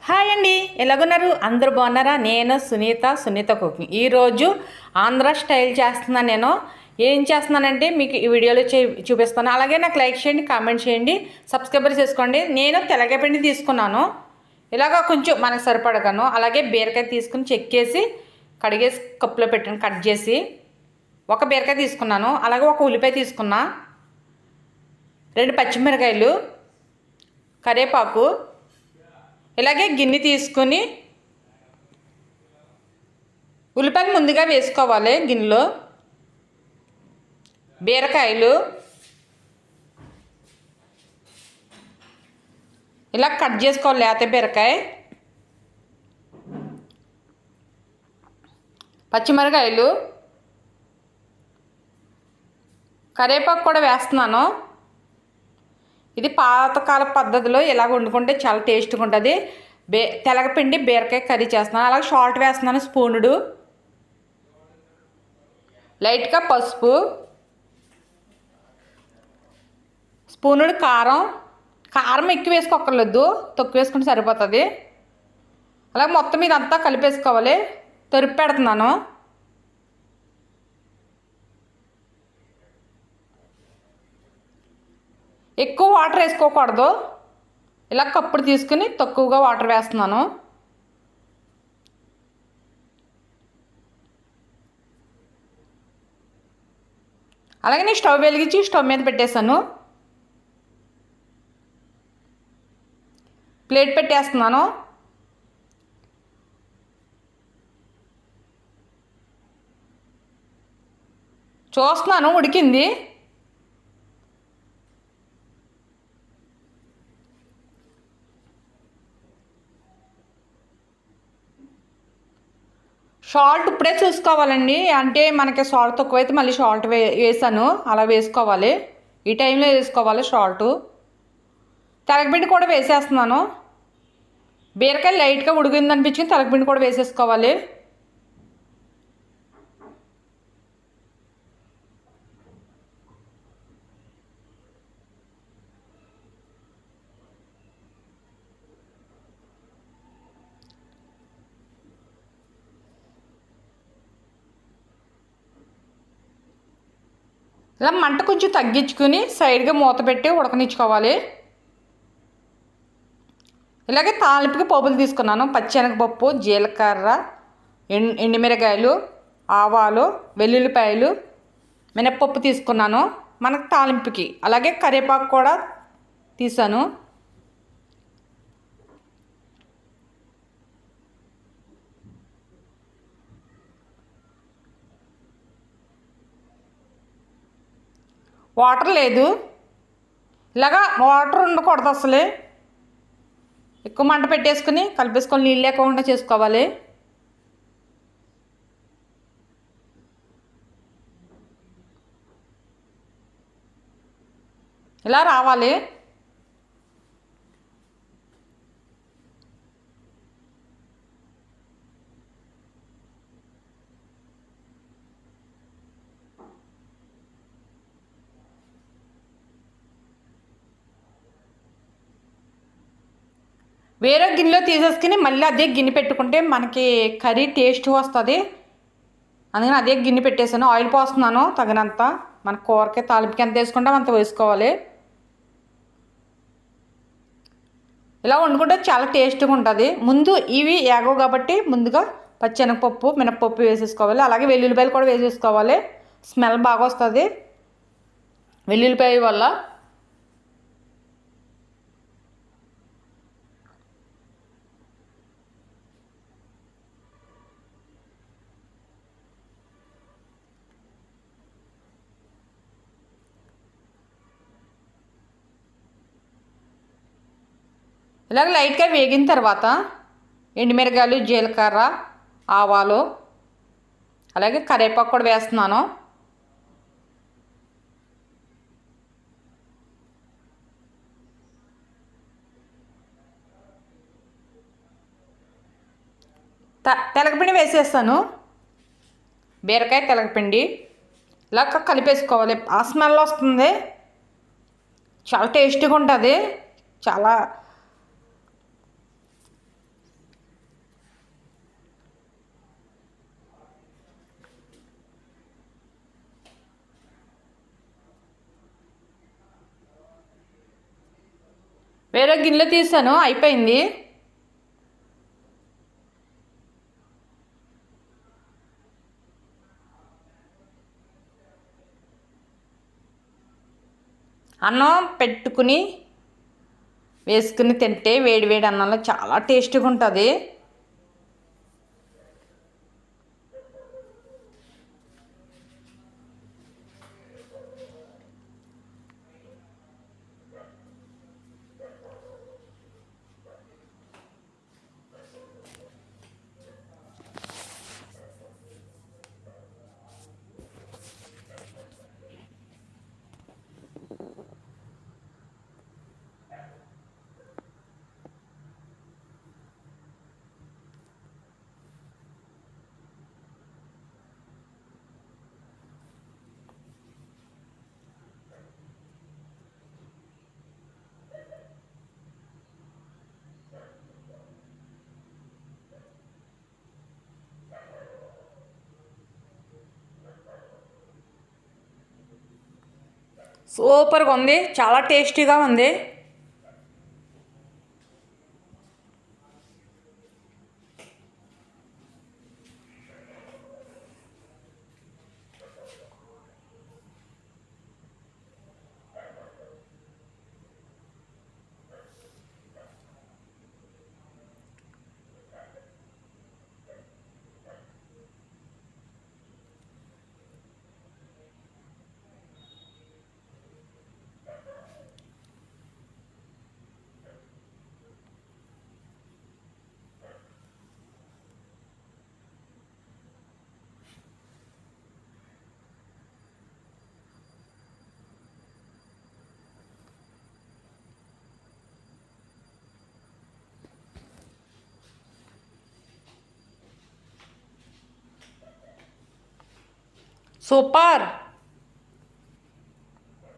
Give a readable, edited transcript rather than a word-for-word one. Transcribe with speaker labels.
Speaker 1: Hi అండి, ఎలాగున్నారు? అందరూ బాగున్నారా? నేను సునీత కుకింగ్. ఈరోజు ఆంధ్ర స్టైల్ చేస్తున్నాను. నేను ఏం చేస్తున్నానంటే మీకు ఈ వీడియోలో చూపిస్తాను. అలాగే నాకు లైక్ చేయండి, కామెంట్ చేయండి, సబ్స్క్రైబర్ చేసుకోండి. నేను తెలగపిండి తీసుకున్నాను, ఇలాగ కొంచెం మనకు సరిపడగాను. అలాగే బీరకాయ తీసుకుని చెక్కేసి కడిగేసి కప్పులో పెట్టాను, కట్ చేసి. ఒక బీరకాయ తీసుకున్నాను, అలాగే ఒక ఉల్లిపాయ తీసుకున్నా, 2 పచ్చిమిరకాయలు, కరివేపాకు. ఇలాగే గిన్నె తీసుకుని ఉల్లిపాయలు ముందుగా వేసుకోవాలి గిన్నెలో. బీరకాయలు ఇలా కట్ చేసుకోవాలి, లేత బీరకాయ. పచ్చిమిరకాయలు, కరివేపాకు కూడా వేస్తున్నాను. ఇది పాతకాల పద్ధతిలో ఇలా వండుకుంటే చాలా టేస్ట్గా ఉంటుంది. తెలగపిండి బీరకాయ కర్రీ చేస్తున్నాను. అలాగే సాల్ట్ వేస్తున్నాను స్పూనుడు, లైట్గా పసుపు, స్పూనుడు కారం. కారం ఎక్కువ వేసుకోక్కర్లేదు, తక్కువ వేసుకుంటే సరిపోతుంది. అలాగే మొత్తం ఇదంతా కలిపేసుకోవాలి. తొరిపి పెడుతున్నాను. ఎక్కువ వాటర్ వేసుకోకూడదు. ఇలా కప్పుడు తీసుకుని తక్కువగా వాటర్ వేస్తున్నాను. అలాగే నేను స్టవ్ వెలిగించి స్టవ్ మీద పెట్టేశాను. ప్లేట్ పెట్టేస్తున్నాను. చూస్తున్నాను ఉడికింది. సాల్ట్ ఇప్పుడే చూసుకోవాలండి, అంటే మనకి సాల్ట్ తక్కువైతే మళ్ళీ సాల్ట్ వేసాను, అలా వేసుకోవాలి. ఈ టైంలో వేసుకోవాలి సాల్టు. తెలగపిండి కూడా వేసేస్తున్నాను. బీరకాయ లైట్గా ఉడికింది అనిపించింది, తెలగపిండి కూడా వేసేసుకోవాలి. ఇలా మంట కొంచెం తగ్గించుకుని సైడ్గా మూత పెట్టి ఉడకనిచ్చుకోవాలి. ఇలాగే తాలింపుకి పోపులు తీసుకున్నాను. పచ్చెనగపప్పు, జీలకర్ర, ఎండుమిరకాయలు, ఆవాలు, వెల్లుల్లిపాయలు, మినప్పప్పు తీసుకున్నాను మనకు తాలింపుకి. అలాగే కరివేపాకు కూడా తీసాను. వాటర్ లేదు, ఇలాగా వాటర్ ఉండకూడదు అసలే. ఎక్కువ మంట పెట్టేసుకుని కలిపేసుకొని నీళ్ళు లేకుండా చేసుకోవాలి. ఇలా రావాలి. వేరే గిన్నెలో తీసేసుకుని మళ్ళీ అదే గిన్నె పెట్టుకుంటే మనకి కర్రీ టేస్ట్ వస్తుంది. అందుకని అదే గిన్నె పెట్టేసాను. ఆయిల్ పోస్తున్నాను తగినంత. మన కూరకి తాలింపుకి ఎంత వేసుకుంటాం అంత వేసుకోవాలి. ఇలా వండుకుంటే చాలా టేస్ట్గా ఉంటుంది. ముందు ఇవి ఏగవు కాబట్టి ముందుగా పచ్చెనగపప్పు, మినప్పప్పు వేసేసుకోవాలి. అలాగే వెల్లుల్లిపాయలు కూడా వేసేసుకోవాలి. స్మెల్ బాగా వస్తుంది వెల్లుల్లిపాయ వల్ల. ఇలాగ లైట్గా వేగిన తర్వాత ఎండుమిరగాయలు, జీలకర్ర, ఆవాలు, అలాగే కరివేపాకు కూడా వేస్తున్నాను. తెలగపిండి వేసేస్తాను. బీరకాయ తెలగపిండి ఇలా కలిపేసుకోవాలి. ఆ స్మెల్ వస్తుంది, చాలా టేస్టీగా ఉంటుంది. చాలా వేరే గిన్నెలో తీసాను, అయిపోయింది. అన్నం పెట్టుకుని వేసుకుని తింటే వేడి వేడి అన్నంలో చాలా టేస్టీగా ఉంటుంది. సూపర్గా ఉంది, చాలా టేస్టీగా ఉంది. సూపర్.